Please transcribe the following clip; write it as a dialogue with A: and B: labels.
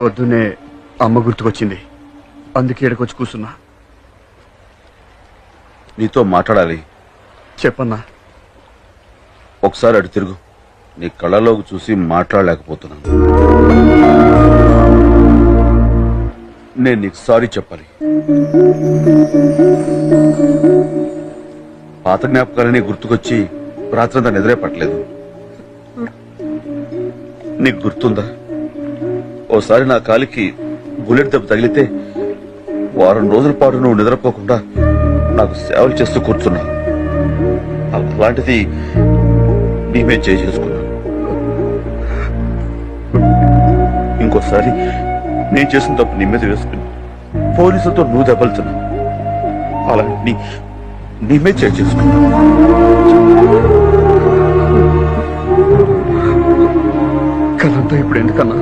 A: పొద్దున్నే అమ్మ గుర్తుకొచ్చింది, అందుకే ఇక్కడికి కూర్చున్నా.
B: నీతో మాట్లాడాలి.
A: చెప్పన్నా.
B: ఒకసారి అటు తిరుగు. నీ కళ్ళలోకి చూసి మాట్లాడలేకపోతున్నాను. నేను నీకు సారీ చెప్పాలి. పాత జ్ఞాపకాలని గుర్తుకొచ్చి రాత్రంతా నిద్రే పట్టలేదు. నీకు గుర్తుందా, ఓసారి నా కాలికి బుల్లెట్ దెబ్బ తగిలితే వారం రోజుల పాటు నువ్వు నిద్రపోకుండా నాకు సేవలు చేస్తూ కూర్చున్నా. అలాంటిది మేమే చేసుకున్నా. ఇంకోసారి నేను చేసిన తప్పు నీ మీద వేసుకుని పోలీసులతో నువ్వు దెబ్బలుతున్నా. అలాంటి నీమే చేసుకున్నా.
A: కలంతా ఇప్పుడు ఎందుకన్నా?